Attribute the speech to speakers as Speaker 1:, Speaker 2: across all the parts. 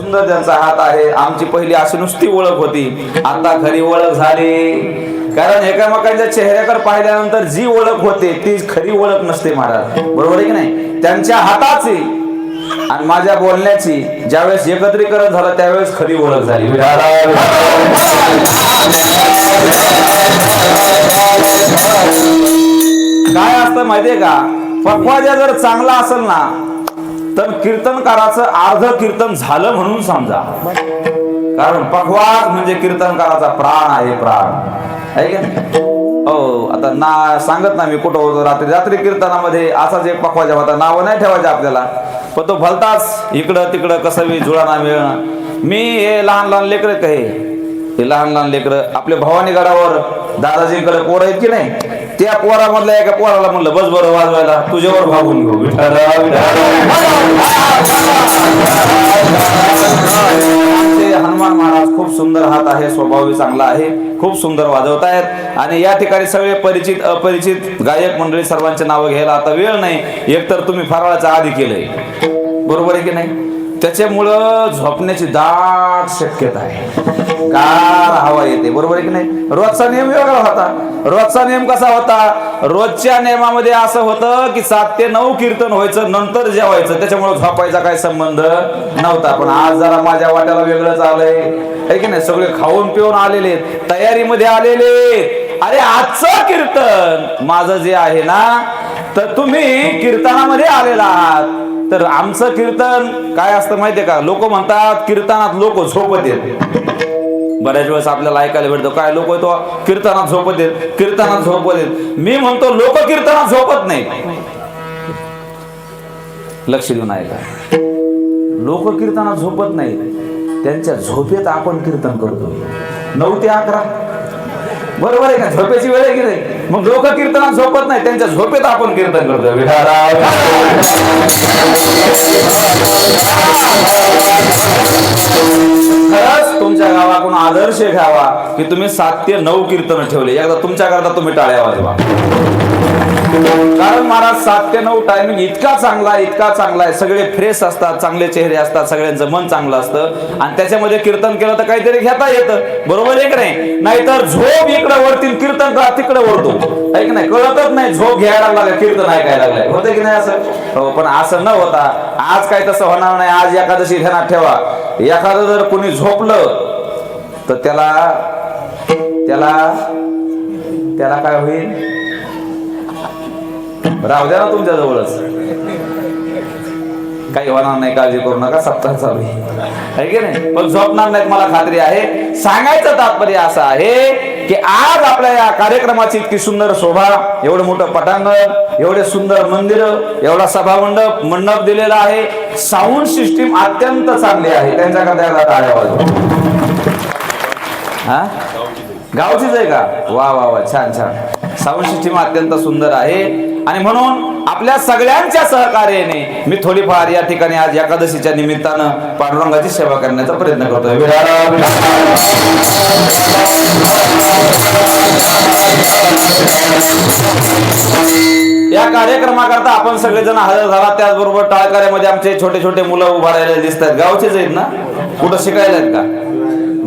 Speaker 1: सुंदर त्यांचा हात आहे. आमची पहिली अशी नुसती ओळख होती, आता खरी ओळख झाली. कारण एकामेकांच्या चेहऱ्याकडे पाहिल्यानंतर जी ओळख होते ती खरी ओळख नसते महाराज, बरोबर आहे की नाही. त्यांच्या हाताची आणि माझ्या बोलण्याची ज्यावेळेस एकत्रीकरण झालं त्यावेळेस खरी ओळख झाली. काय असतं माहितीये का, पखवाजा जर चांगला असेल ना तर कीर्तनकाराचं अर्ध कीर्तन झालं म्हणून समजा. कारण पखवाज म्हणजे कीर्तनकाराचा प्राण आहे, प्राण आहे की नाही. हो, आता ना सांगत ना मी कुठं होतो रात्री कीर्तनामध्ये असाच एक पखवाजा होता. नाव नाही ठेवायचं आपल्याला, पण तो भलताच इकडं तिकडं कसं बी जुळाना मिळणं. मी हे लहान लहान लेकरं हे लहान लहान लेकरं आपल्या भवानी गडावर दादाजींकडे पोरं आहेत की नाही, त्या पोरामधल्या एका पोराला म्हणलं बस बरं वाजवायला, तुझ्यावर भागून घेऊ. हनुमान महाराज खूप सुंदर हात आहे, स्वभाव चांगला आहे, खूप सुंदर वाजवत आहेत. आणि या ठिकाणी सगळे परिचित अपरिचित गायक मंडळी सर्वांचे नावं घ्यायला आता वेळ नाही. एकतर तुम्ही फराळाच्या आधी केलंय, बरोबर आहे की नाही. त्याच्यामुळं झोपण्याची दाट शक्यता आहे, गार हवा येते, बरोबर आहे की नाही. रोजचा नियम वेगळा होता. रोजचा नियम कसा होता, रोजच्या नियमामध्ये असं होतं की 7 ते 9 कीर्तन व्हायचं, नंतर जेवायचं. त्याच्यामुळे झोपायचा काही संबंध नव्हता. पण आज जरा माझ्या वाट्याला वेगळंच आलंय, आहे की नाही. सगळे खाऊन पिऊन आलेले, तयारीमध्ये आलेले. अरे आजचं कीर्तन माझं जे आहे ना, तर तुम्ही कीर्तनामध्ये आलेला आहात. तर आमचं कीर्तन काय असतं माहितीये का, लोक म्हणतात कीर्तनात लोक झोपत येत. बऱ्याच वेळेस आपल्याला ऐकायला भेटतो काय लोक तो कीर्तनात झोपत येत, कीर्तनात झोपत येत. मी म्हणतो लोक कीर्तनात झोपत नाही. लक्ष देऊन ऐका, लोक कीर्तनात झोपत नाही, त्यांच्या झोपेत आपण कीर्तन करतो. 9 ते 11 बरोबर आहे का, झोपेची वेळ आहे की नाही. मग लोक कीर्तनात झोपत नाही, त्यांच्या झोपेत आपण कीर्तन करतो. खरंच तुमच्या गावाकडून आदर्श घ्यावा की तुम्ही 7 ते 9 कीर्तन ठेवले. एकदा तुमच्या करता तुम्ही टाळ्या वाजवा. कारण महाराज 7 ते 9 टायमिंग इतका चांगला आहे. सगळे फ्रेश असतात, चांगले चेहरे असतात, सगळ्यांचं मन चांगलं असतं. आणि त्याच्यामध्ये कीर्तन केलं तर काहीतरी घेता येतं, बरोबर आहे की नाही. नाहीतर झोप इकडे वरती, कीर्तन तिकडे वरतो, आहे की नाही. कळतच नाही, झोप घ्यायला लागला कीर्तन ऐकायला लागलाय, होतं की नाही असं. हो, पण असं न होता आज काय तसं होणार नाही. आज एकादशी ध्यानात ठेवा, एखादं जर कोणी झोपलं तर त्याला काय होईल, राहू द्या ना तुमच्या जवळच, काही होणार नाही, काळजी करू नका. सप्ताह चालू आहे की नाही, पण झोपणार नाहीत मला खात्री आहे. सांगायचं तात्पर्य असं आहे की आज आपल्या या कार्यक्रमाची इतकी सुंदर शोभा, एवढं मोठं पटांगण, एवढे सुंदर मंदिर, एवढा सभा मंडप दिलेला आहे. साऊंड सिस्टीम अत्यंत चांगली आहे, त्यांच्याकडे टाळ्या वाजवा. हा, गावचीच आहे का, वा वा वा, छान छान. साऊंड सिस्टीम अत्यंत सुंदर आहे. आणि म्हणून आपल्या सगळ्यांच्या सहकार्याने मी थोडीफार या ठिकाणी आज एकादशीच्या निमित्तानं पांडुरंगाची सेवा करण्याचा प्रयत्न करतोय. या कार्यक्रमाकरता आपण सगळेजण हजर झाला. त्याचबरोबर टाळकऱ्यामध्ये आमचे छोटे छोटे मुलं उभा राहिलेले दिसतात. गावचेच आहेत ना, कुठं शिकायला आहेत का,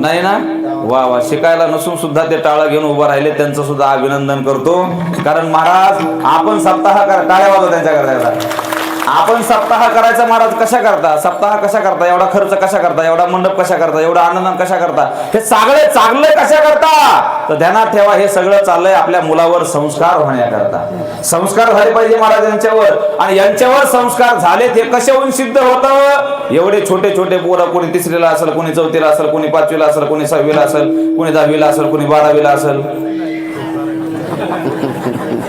Speaker 1: नाही ना. वा वा, शिकायला नसून सुद्धा ते टाळं घेऊन उभं राहिले, त्यांचं सुद्धा अभिनंदन करतो. कारण महाराज आपण सप्ताह टाळ्या वाजवा त्यांच्याकरता. आपण सप्ताह करायचा महाराज, कशा करता सप्ताह, कशा करता एवढा खर्च, कशा करता एवढा मंडप, कशा करता एवढा आनंद, कशा करता हे सगळे चांगले कशा करता. तर ध्यानात ठेवा, हे सगळं चाललंय आपल्या मुलावर संस्कार होण्याकरता. संस्कार झाले पाहिजे महाराज यांच्यावर, आणि यांच्यावर संस्कार झाले ते कसे होऊन सिद्ध होतं. एवढे छोटे छोटे पोरं, कोणी 3रीला असेल, कोणी 4थीला असेल, कोणी 5वीला असेल, कोणी 6वीला असेल, कोणी 10वीला असेल, कोणी 12वीला असेल,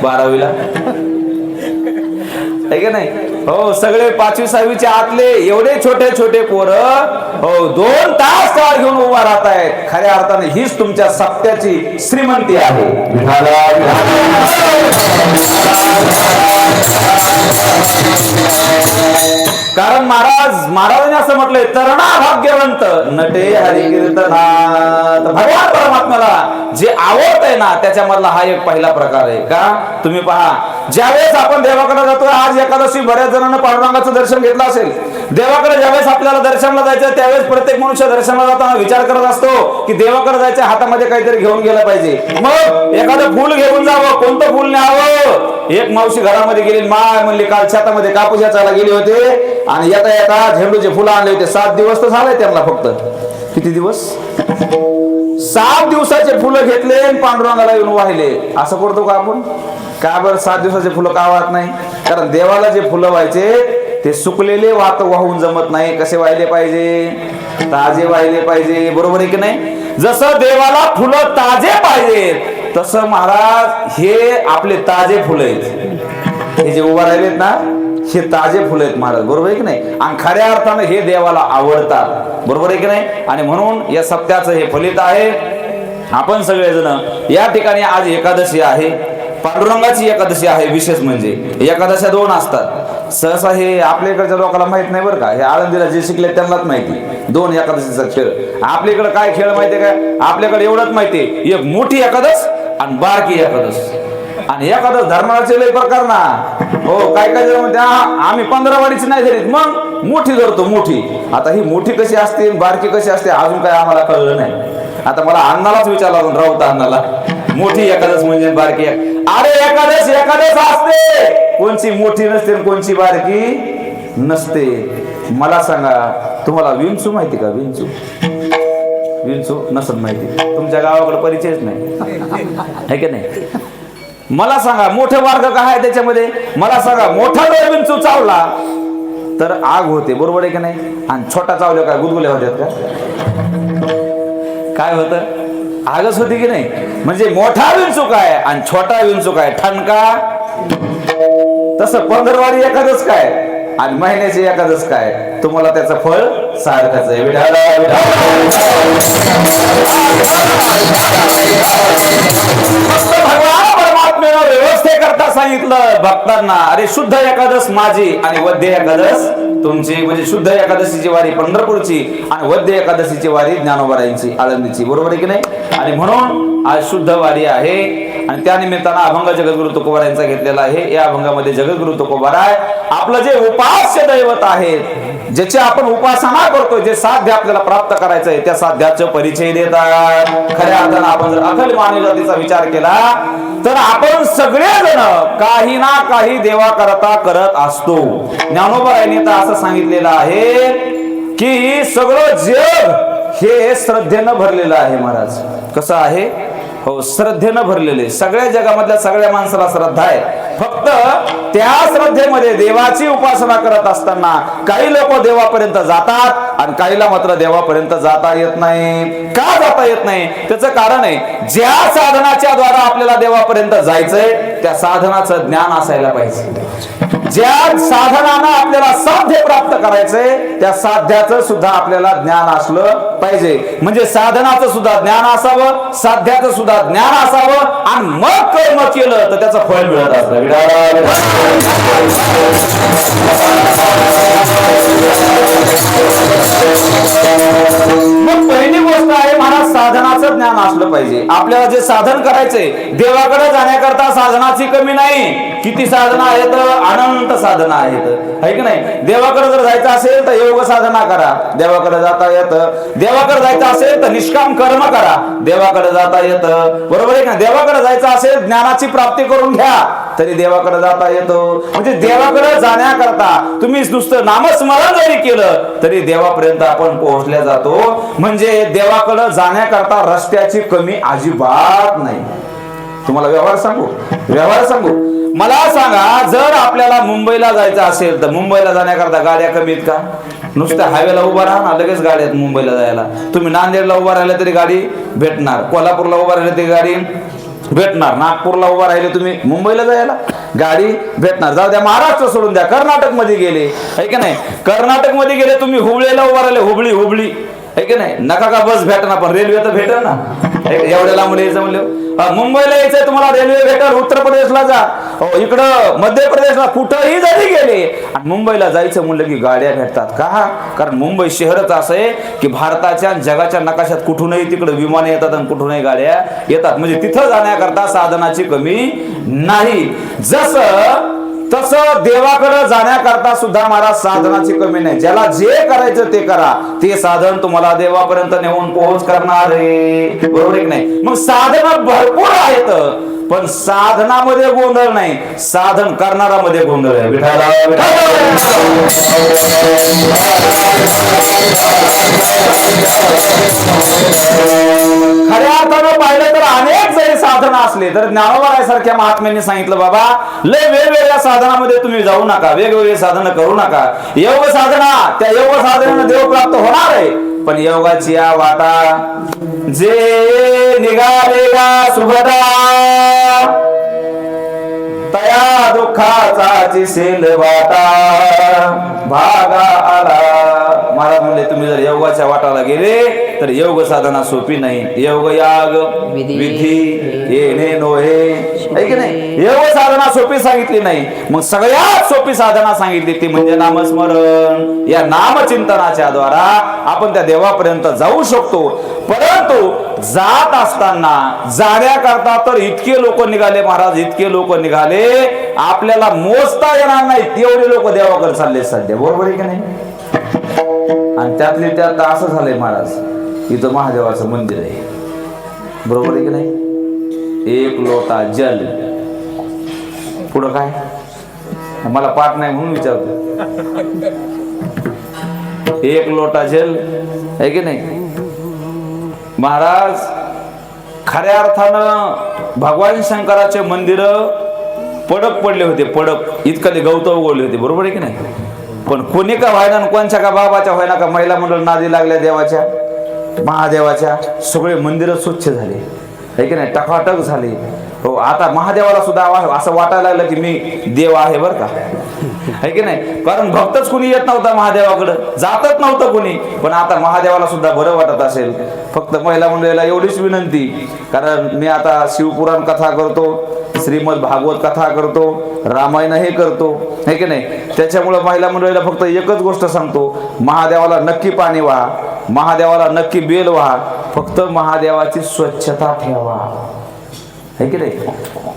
Speaker 1: 12वीला आहे की नाही. हो, सगळे 5वी 6वीच्या आतले एवढे छोटे छोटे पोरं, हो, 2 तास टाळ घेऊन उभा राहत आहेत. खऱ्या अर्थाने हीच तुमच्या सप्त्याची श्रीमंती आहे. कारण महाराजांनी असं म्हटलंय, तरणा भाग्यवंत नटे हरी कीर्तनात. भगवान परमात्म्याला जे आवडत आहे ना, त्याच्यामधला हा एक पहिला प्रकार आहे. का तुम्ही पहा, ज्यावेळेस आपण देवाकडे जातोय, आज एकादशी बऱ्याच जणांना पांडुरंगाचं दर्शन घेतलं असेल. देवाकडे ज्यावेळेस आपल्याला दर्शनाला जायचं त्यावेळेस प्रत्येक मनुष्य दर्शनाला जाताना विचार करत असतो की देवाकडे जायचं, हातामध्ये काहीतरी घेऊन गेलं पाहिजे. मग एखादं फुल घेऊन जावं, कोणतं फुल न्यावं. एक मावशी घरामध्ये गेली, माय म्हणली काल शेतामध्ये कापूस याचायला गेले होते आणि येता येता झेंडूचे फुलं आणले होते. 7 दिवस तर झाले त्यांना. फक्त किती दिवस? 7 दिवसाचे फुलं घेतले आणि पांडुरंगाला येऊन वाहिले. असं करतो का आपण? का बरं 7 दिवसाचे फुलं का वाहत नाही? कारण देवाला जे फुलं व्हायचे ते सुकलेले वाहून जमत नाही. कसे वाहिले पाहिजे? ताजे वाहिले पाहिजे. बरोबर आहे की नाही? जसं देवाला फुलं ताजे पाहिजेत तसं महाराज हे आपले ताजे फुलं आहेत. हे जे उभा राहिलेत ना, हे ताजे फुलं आहेत महाराज. बरोबर आहे की नाही? आणि खऱ्या अर्थानं हे देवाला आवडतात. बरोबर आहे की नाही? आणि म्हणून या सत्याचं हे फलित आहे. आपण सगळेजण या ठिकाणी, आज एकादशी आहे, पांडुरंगाची एकादशी आहे. विशेष म्हणजे एकादशा 2 असतात. सहसा हे आपल्या इकडच्या लोकांना माहित नाही बरं का. हे आळंदीला जे शिकले त्यांनाच माहिती 2 एकादशीचा खेळ. आपल्याकडे काय खेळ माहितीये का? आपल्याकडे एवढंच माहितीये, एक मोठी एकादश आणि बारकी एकादश. आणि एकादश धर्माचे लय प्रकार ना. हो, काय काय जण म्हणते आम्ही 15 वाडीची नाही धरीत, मग मोठी धरतो. मोठी, आता ही मोठी कशी असते बारकी कशी असते अजून काय आम्हाला कळलं नाही. आता मला अण्णालाच विचारलं, राऊत अण्णाला, मोठी एकादश म्हणजे बारकी. अरे एकादश एकादश असते, कोणची मोठी नसते कोणची बारकी नसते. मला सांगा, तुम्हाला विंचू माहिती का? विंचू विंचू नसत माहिती. तुमच्या गावाकडे परिचयच नाही है की नाही? मला सांगा मोठे मार्ग काय आहे त्याच्यामध्ये? मला सांगा, मोठा जर विंचू चावला तर आग होते. बरोबर आहे की नाही? आणि छोटा चावल्या काय गुदगुल्या होत्यात का? काय होतं? आगच होती की नाही? म्हणजे मोठा विंचू काय आणि छोटा विंचू काय? ठणका. तसं 15 वारी एकादश काय आणि महिन्याची एकादश काय? तुम्हाला त्याचं फळ सारखंच आहे. भगवान परमात्म्यानं व्यवस्थेकरता सांगितलं भक्तांना, अरे शुद्ध एकादश माझी आणि वद्य एकादश तुमची. म्हणजे शुद्ध एकादशीची वारी पंढरपूरची आणि वद्य एकादशीची वारी ज्ञानोबारायांची आळंदीची. बरोबर आहे की नाही? आणि म्हणून आज शुद्ध वारी आहे आणि त्या निमित्तानं अभंग जगद्गुरु तुकोबारायांचा घेतलेला आहे. या अभंगामध्ये जगद्गुरु तुकोबाराय आपलं जे उपास्य दैवत आहे, ज्याची आपण उपासना करतो, जे साध्य आपल्याला प्राप्त करायचं आहे त्या साध्याचा परिचय देतात. खऱ्या अर्थानं आपण जर अखिल मानव जातीचा विचार केला तर आपण सगळेजण काही ना काही देवा करता करत असतो. ज्ञानोबारायांनी तर असं सांगितलेलं आहे की सगळं जग हे श्रद्धेनं भरलेलं आहे. महाराज कसं आहे? हो, श्रद्धेनं भरलेले. सगळ्या जगामधल्या सगळ्या माणसाला श्रद्धा आहे. फक्त त्या श्रद्धेमध्ये देवाची उपासना करत असताना काही लोक देवापर्यंत जातात आणि काहीला मात्र देवापर्यंत जाता येत नाही. का जाता येत नाही? त्याचं कारण आहे, ज्या साधनाच्या द्वारा आपल्याला देवापर्यंत जायचंय त्या साधनाचं ज्ञान असायला पाहिजे. ज्या साधनानं आपल्याला साध्य प्राप्त करायचंय त्या साध्याचं सुद्धा आपल्याला ज्ञान असलं पाहिजे. म्हणजे साधनाचं सुद्धा ज्ञान असावं, साध्याचं सुद्धा ज्ञान असावं आणि मग कर्म केलं तर त्याचं फळ मिळत असतं. मग पहिली गोष्ट आहे, महाराज साधनाचं ज्ञान असलं पाहिजे. आपल्याला जे साधन करायचंय देवाकडे जाण्याकरता साधनाची कमी नाही. किती साधना आहेत? अनंत साधना आहेत, है की नाही? देवाकडे जर जायचं असेल तर योग साधना करा, देवाकडे जाता येतं. देवाकडे जायचं असेल तर निष्काम कर्म करा, देवाकडे जाता येतं. बरोबर आहे का? देवाकडे जायचं असेल ज्ञानाची प्राप्ती करून घ्या तरी देवाकडे जाता येतो. म्हणजे देवाकडे जाण्याकरता तुम्ही नुसतं नामस्मरण जरी केलं तरी देवापर्यंत आपण पोहोचल्या जातो. म्हणजे देवाकडे जाण्याकरता रस्त्याची कमी अजिबात नाही. तुम्हाला व्यवहार सांगू, मला सांगा, जर आपल्याला मुंबईला जायचं असेल तर मुंबईला जाण्याकरता गाड्या कमी आहेत का? नुसत्या हायवेला उभा राहा ना, लगेच गाड्या आहेत मुंबईला जायला. तुम्ही नांदेडला उभा राहिला तरी गाडी भेटणार, कोल्हापूरला उभा राहिला तरी गाडी भेटणार, नागपूरला उभा राहिले तुम्ही मुंबईला जायला गाडी भेटणार. जाऊ द्या, महाराष्ट्र सोडून द्या, कर्नाटक मध्ये गेले, है की नाही? कर्नाटक मध्ये गेले तुम्ही, हुबळीला उभा राहिले, हुबळी आहे की नाही? नका का बस भेटना पण रेल्वे तर भेटेल ना. एवढ्या लांबून यायचं म्हणलं, मुंबईला यायचंय तुम्हाला रेल्वे भेटेल, उत्तर प्रदेशला जा, इकडं मध्य प्रदेशला, कुठंही जरी गेले आणि मुंबईला जायचं म्हणलं की गाड्या भेटतात. का? कारण मुंबई शहरच असं आहे की भारताच्या जगाच्या नकाशात कुठूनही तिकडे विमान येतात आणि कुठूनही गाड्या येतात. म्हणजे तिथं जाण्याकरता साधनाची कमी नाही. जसं तसं देवाकडे जाण्याकरता सुद्धा महाराज साधनाची कमी नाही. ज्याला जे करायचं ते करा, ते साधन तुम्हाला देवापर्यंत नेऊन पोहोच करणार आहे. बरोबर आहे की नाही? मग साधन भरपूर आहेत, पण साधनामध्ये गोंधळ नाही, साधन करणारामध्ये गोंधळ आहे. खऱ्या अर्थानं पाहिलं तर अनेक जरी साधन असले तर ज्ञानोबा महात्म्यांनी सांगितलं, बाबा लय वेगवेगळ्या साधनामध्ये तुम्ही जाऊ नका, वेगवेगळे साधन करू नका. योग साधना, त्या योग साधनेनं देव प्राप्त होणार आहे, पण योगाची या वाटा जे निघालेला सुभदा तया दुःखाचा जिसेल वाटा भागा आला. महाराज म्हणले, तुम्ही जर योगाच्या वाटाला गेले तर योग साधना सोपी नाही. योग याग विधी येणे नोहे, आहे की नाही? योग साधना सोपी सांगितली नाही. मग सगळ्यात सोपी साधना सांगितली ती म्हणजे नामस्मरण. या नामचिंतनाच्या द्वारा आपण त्या देवापर्यंत जाऊ शकतो. परंतु जात असताना जाण्याकरता तर इतके लोक निघाले महाराज, इतके लोक निघाले आपल्याला मोजता येणार नाही एवढे लोक देवाकडे चालले सध्या. बरोबर आहे की नाही? आणि त्यातले त्यात असं झालंय महाराज, इथं महादेवाचं मंदिर आहे. बरोबर आहे की नाही? एक लोटा जल, पुढं काय? मला पाठ नाही म्हणून विचारतो. एक लोटा जल, आहे की नाही? महाराज खऱ्या अर्थानं भगवान शंकराचे मंदिर पडक पडले होते, पडक इतकं ते गवत उगवले होते. बरोबर आहे की नाही? पण कोणी का व्हायना, कोणच्या का बाबाच्या व्हायना का महिला मंडळ नादी लागल्या देवाच्या, महादेवाच्या, सगळे मंदिर स्वच्छ झाले, आहे की नाही? टकाटक झाले. हो, आता महादेवाला सुद्धा असं वाटायला लागलं की मी देव आहे बरं का, आहे की नाही? कारण भक्तच कुणी येत नव्हता महादेवाकडं, जातच नव्हतं कुणी. पण आता महादेवाला सुद्धा बरं वाटत असेल. फक्त महिला मंडळीला एवढीच विनंती, कारण मी आता शिवपुराण कथा करतो, श्रीमद भागवत कथा करतो, रामायण हे करतो, आहे की नाही? त्याच्यामुळं महिला मंडळीला फक्त एकच गोष्ट सांगतो, महादेवाला नक्की पाणी वाहा, महादेवाला नक्की बेल वाहा, फक्त महादेवाची स्वच्छता ठेवा, आहे की नाही?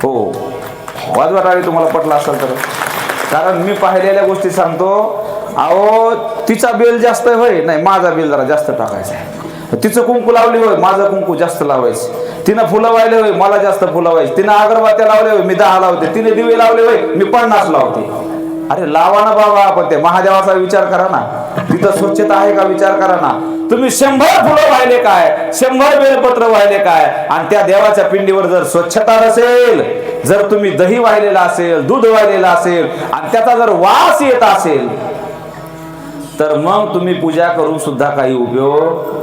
Speaker 1: हो, वाजवा टाळी तुम्हाला पटलं असेल तर. कारण मी पाहिलेल्या गोष्टी सांगतो. अहो, तिचा बेल जास्त होय, नाही माझा बेल जरा जास्त टाकायचा आहे. तिचं कुंकू लावली होय, माझं कुंकू जास्त लावायचं. तिनं फुलं वाहिले होय, मला जास्त फुलं व्हायची. तिनं अगरबत्त्या लावले होय, मी 10 लावते. तिने दिवे लावले होय, मी 50 लावते. अरे लावा ना बाबा, आपण ते महादेवाचा विचार करा ना, तिथं स्वच्छता आहे का विचार करा ना. तुम्ही 100 फुलं वाहिले काय, 100 बेलपत्र वाहिले काय, आणि त्या देवाच्या पिंडीवर जर स्वच्छता नसेल, जर तुम्ही दही वाहिलेला असेल, दूध वाहिलेला असेल आणि त्याचा जर वास येत असेल, तर मग तुम्ही पूजा करून सुद्धा काही उपयोग.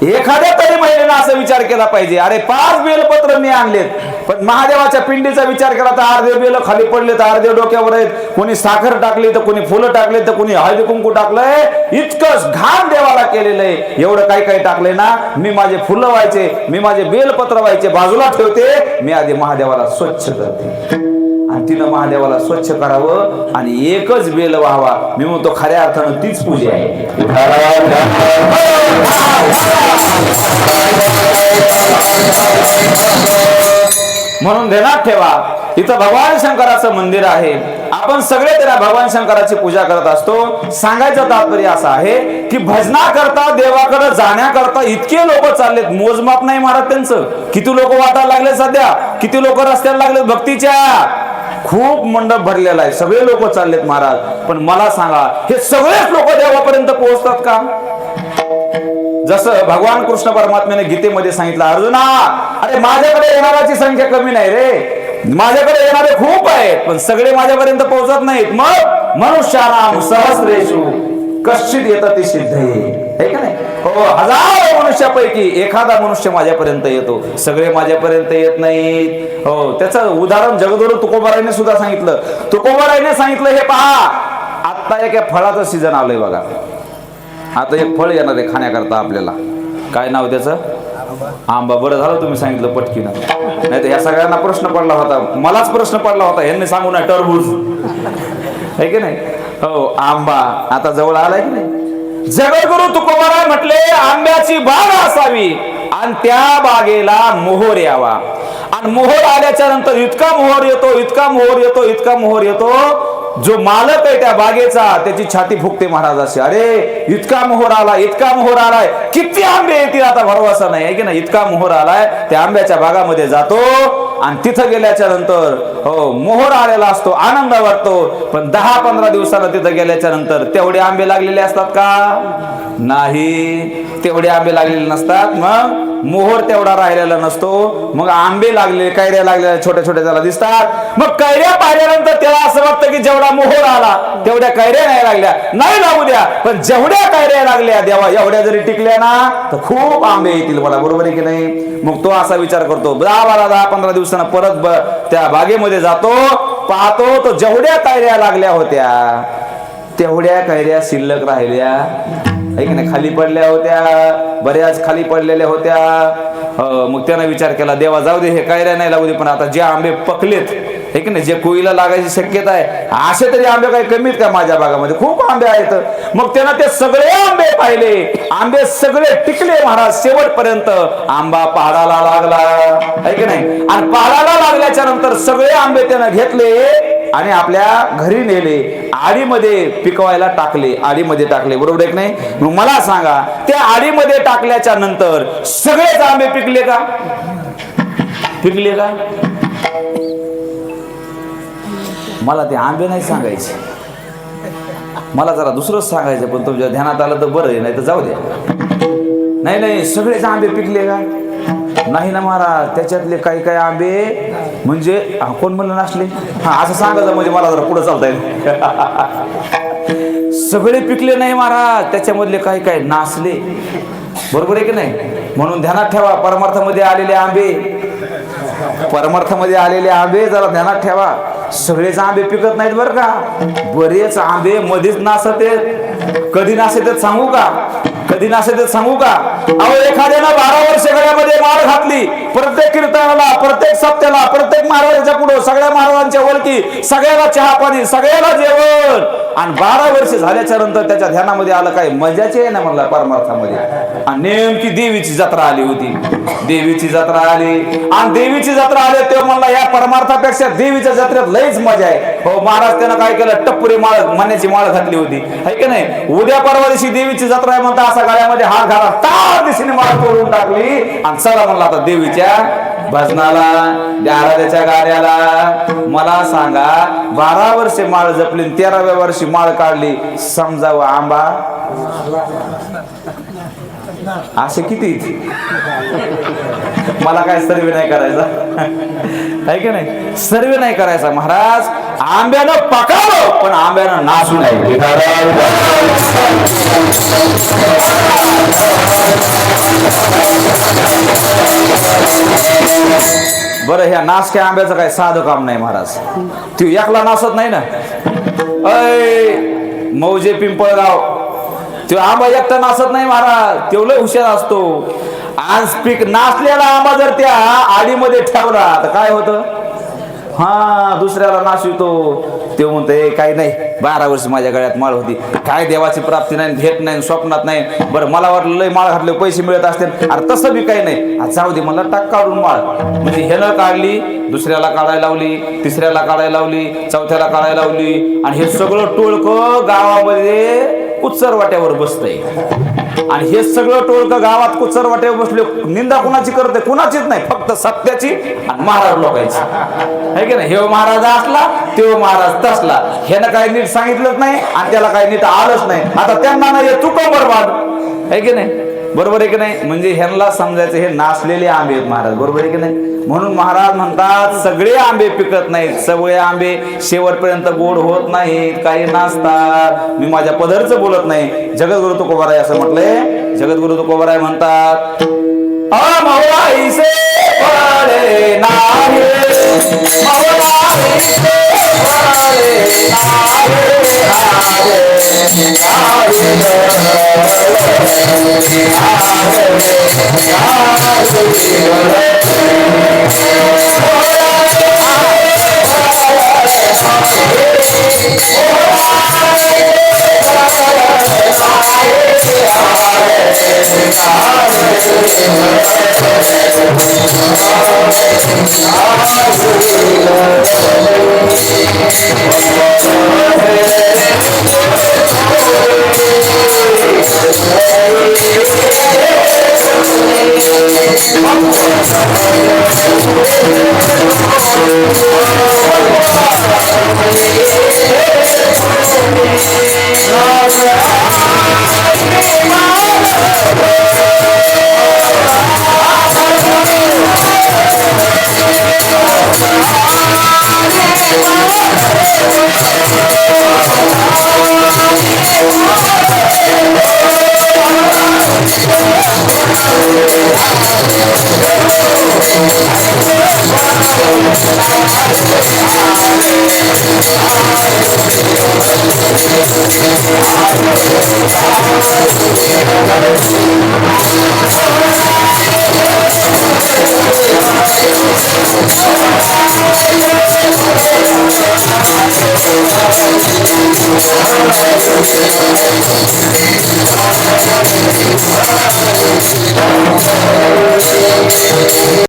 Speaker 1: एखाद्या तरी महिलेनं असा विचार केला पाहिजे, अरे 5 बेलपत्र मी आणलेत, पण महादेवाच्या पिंडीचा विचार केला तर अर्धे बेल खाली पडले, तर अर्धे डोक्यावर आहेत, कोणी साखर टाकली तर कोणी फुलं टाकले तर कोणी हळदी कुंकू टाकलंय. इतकं घाण देवाला केलेलं आहे. एवढं काही काही टाकलंय ना, मी माझे फुलं व्हायचे, मी माझे बेलपत्र व्हायचे बाजूला ठेवते, मी आधी महादेवाला स्वच्छ करते. आणि तिनं महादेवाला स्वच्छ करावं आणि एकच बेल व्हावा. मी म्हणतो खऱ्या अर्थानं तीच पूजा आहे. म्हणून ध्यानात ठेवा, इथं भगवान शंकराचं मंदिर आहे. आपण सगळे त्याला भगवान शंकराची पूजा करत असतो. सांगायचं तात्पर्य असं आहे की भजनाकरता देवाकडे जाण्याकरता इतके लोक चाललेत, मोजमाप नाही महाराज त्यांचं. किती लोक वाटायला लागले सध्या, किती लोक रस्त्याला लागलेत भक्तीच्या. खूप मंडप भरलेला आहे, सगळे लोक चाललेत महाराज. पण मला सांगा, हे सगळेच लोक देवापर्यंत पोहोचतात का? जसं भगवान कृष्ण परमात्म्याने गीतेमध्ये सांगितलं, अर्जुना अरे माझ्याकडे येणाऱ्याची संख्या कमी नाही रे, माझ्याकडे येणारे खूप आहेत, पण सगळे माझ्यापर्यंत पोहोचत नाहीत. मग मनुष्यानाम सहस्रेषु कश्चित येतति सिद्धये, है का नाही? हो, हजारो मनुष्यापैकी एखादा मनुष्य माझ्यापर्यंत येतो, सगळे माझ्यापर्यंत येत नाहीत. हो, त्याचं उदाहरण जगद्गुरु तुकोबारायने सुद्धा सांगितलं. तुकोबारायने सांगितलं, हे पहा, आता एका फळाचं सीझन आलंय बघा. आता एक फळ येणार आहे खाण्याकरता आपल्याला. काय नाव त्याचं? आंबा. बरं झालं तुम्ही सांगितलं पटकीनं, नाही तर ह्या सगळ्यांना प्रश्न पडला होता, मलाच प्रश्न पडला होता, यांनी सांगू ना टरबूज आहे की नाही. हो, आंबा आता जवळ आलाय की नाही. जगद्गुरु तुकोबाराय म्हटले आंब्याची बाग असावी आणि त्या बागेला मोहर यावा. आणि मोहर आल्याच्या नंतर इतका मोहर येतो, इतका मोहर येतो, इतका मोहर येतो, जो मालक आहे त्या बागेचा त्याची छाती फुगते महाराज असे. अरे इतका मोहर आला, इतका मोहर आलाय, किती आंबे येतील आता भरवसा नाही आहे की नाही. इतका मोहर आलाय, त्या आंब्याच्या बागामध्ये जातो आणि तिथं गेल्याच्या नंतर हो मोहर आलेला असतो, आनंद वाटतो. पण 10-15 दिवसाला तिथं गेल्याच्या नंतर तेवढे आंबे लागलेले असतात का? नाही, तेवढे आंबे लागलेले नसतात. मग मोहर तेवढा राहिलेला नसतो. मग आंबे लागले, कैऱ्या लागलेल्या छोट्या छोट्या त्याला दिसतात. मग कैऱ्या पाहिल्यानंतर त्याला असं वाटतं की जेवढा मोहर आला तेवढ्या कैऱ्या नाही लागल्या, नाही लागू द्या, पण जेवढ्या कैऱ्या लागल्या देवा एवढ्या जरी टिकल्या ना तर खूप आंबे येतील मला, बरोबर आहे की नाही. मग तो असा विचार करतो, 10-15 दिवसांना परत त्या बागेमध्ये जातो, पाहतो तो जेवढ्या कैऱ्या लागल्या होत्या तेवढ्या कैऱ्या शिल्लक राहिल्या आहे की नाही, खाली पडल्या होत्या, बऱ्याच खाली पडलेल्या होत्या. मग त्यानं विचार केला, देवा जाऊ दे, हे कैऱ्या नाही लागू दे, पण आता जे आंबे पकलेत हे की नाही, जे कोळीला लागायची शक्यता आहे, असे तरी आंबे काही कमीत का माझ्या बागामध्ये, खूप आंबे आहेत. मग त्यानं ते सगळे आंबे पाहिले, आंबे सगळे टिकले महाराज शेवटपर्यंत. आंबा पहाडाला लागला आहे की नाही, आणि पहाडाला लागल्याच्या नंतर सगळे आंबे त्यानं घेतले आणि आपल्या घरी नेले, आडीमध्ये पिकवायला टाकले, आडीमध्ये टाकले, बरोबर आहे की नाही. मग मला सांगा, त्या आडीमध्ये टाकल्याच्या नंतर सगळेच आंबे पिकले का? पिकले का? मला ते आंबे नाही सांगायचे, मला जरा दुसरंच सांगायचं, पण तुमच्या ध्यानात आलं तर बरं आहे, नाही तर जाऊ द्या. नाही नाही, सगळेच आंबे पिकले का? नाही ना महाराज, त्याच्यातले काही काही आंबे म्हणजे कोण म्हणलं नसले, हा असं सांगायचं म्हणजे मला जरा पुढे चालता येईल. सगळे पिकले नाही महाराज, त्याच्यामधले काही काही नासले, बरोबर आहे की नाही. म्हणून ध्यानात ठेवा, परमार्थामध्ये आलेले आंबे, परमार्थामध्ये आलेले आंबे जरा ध्यानात ठेवा. सगळेच आंबे पिकत नाहीत बरं का, बरेच आंबे मध्येच नासत आहेत. कधी नासत आहेत सांगू का? कधी नासत आहेत सांगू का? अहो, एखाद्यानं 12 वर्ष गळ्यामध्ये माळ घातली, प्रत्येक कीर्तनाला, प्रत्येक सप्त्याला, प्रत्येक महाराजांच्या पुढे, सगळ्या महाराजांच्या वलकी, सगळ्याला चहा पाणी, सगळ्याला जेवण, आणि 12 वर्ष झाल्याच्या नंतर त्याच्या ध्यानामध्ये आलं काय मजाचे आहे ना म्हणला परमार्थामध्ये. आणि नेमकी देवीची जत्रा आली होती, देवीची जत्रा आली, आणि देवीची जत्रा आली तेव्हा म्हणला या परमार्थापेक्षा देवीच्या जत्रेत लईच मजा आहे. हो महाराज त्यानं काय केलं, टप्पुरी माळ, मण्याची माळ घातली होती है की नाही. उद्या परवा दिवशी देवीची जत्रा आहे म्हणता, असा गळ्यामध्ये हात घाला, त्या दिशेने माळ तोडून टाकली आणि चला म्हणला आता देवीच्या भजनाला, आराध्याच्या गाण्याला. मला सांगा, 12 वर्षे माळ जपली, 13व्या वर्षी माळ काढली, समजावं आंबा असे किती. मला काय सर्वे नाही करायचा आहे की नाही, सर्वे नाही करायचा महाराज. आंब्यानं पकावं पण आंब्यानं नासू नाही. बरं, ह्या नासक्या आंब्याचं काय साधं काम नाही महाराज, तू एकला नासत नाही ना. मौजे पिंपळगाव, तो आंबा एकटा नासत नाही महाराज, तो लय हुशार असतो. आज पीक नासलेला आंबा जर त्या आडीमध्ये ठेवला तर काय होतं, हा दुसऱ्याला नाशिवतो. ते म्हणते काही नाही, 12 वर्ष माझ्या गळ्यात माळ होती, काय देवाची प्राप्ती नाही, भेट नाही, स्वप्नात नाही. बरं, मला वाटलं लय माळ घातले पैसे मिळत असते, अरे तसं बी काही नाही, जाऊ दे मला टाक काढून माळ. म्हणजे ह्यानं काढली, दुसऱ्याला काढायला लावली, तिसऱ्याला काढायला लावली, चौथ्याला काढायला लावली, आणि हे सगळं टोळकं गावामध्ये कुचरवाट्यावर बसतंय. आणि हे सगळं टोळकं गावात कुचरवाट्यावर बसले, निंदा कुणाची करते, कुणाचीच नाही, फक्त सत्याची आणि महाराज लोकांची आहे की नाही. हे महाराज असला, तो महाराज तसला, ह्यानं काही नीट सांगितलंच नाही आणि त्याला काही नीट आलंच नाही. आता त्यांना नाही चुका बरबाद आहे की नाही, बरोबर आहे की नाही. म्हणजे ह्यांना समजायचं हे नासलेले आंबे आहेत महाराज, बरोबर आहे की नाही. म्हणून महाराज म्हणतात सगळे आंबे पिकत नाहीत, सगळे आंबे शेवटपर्यंत गोड होत नाहीत, काही नासतात. मी माझ्या पदरचं बोलत नाही, जगद्गुरु तुकोबाराय असं म्हटलंय. जगद्गुरु तुकोबाराय म्हणतात, अमवाईसे फळे नाही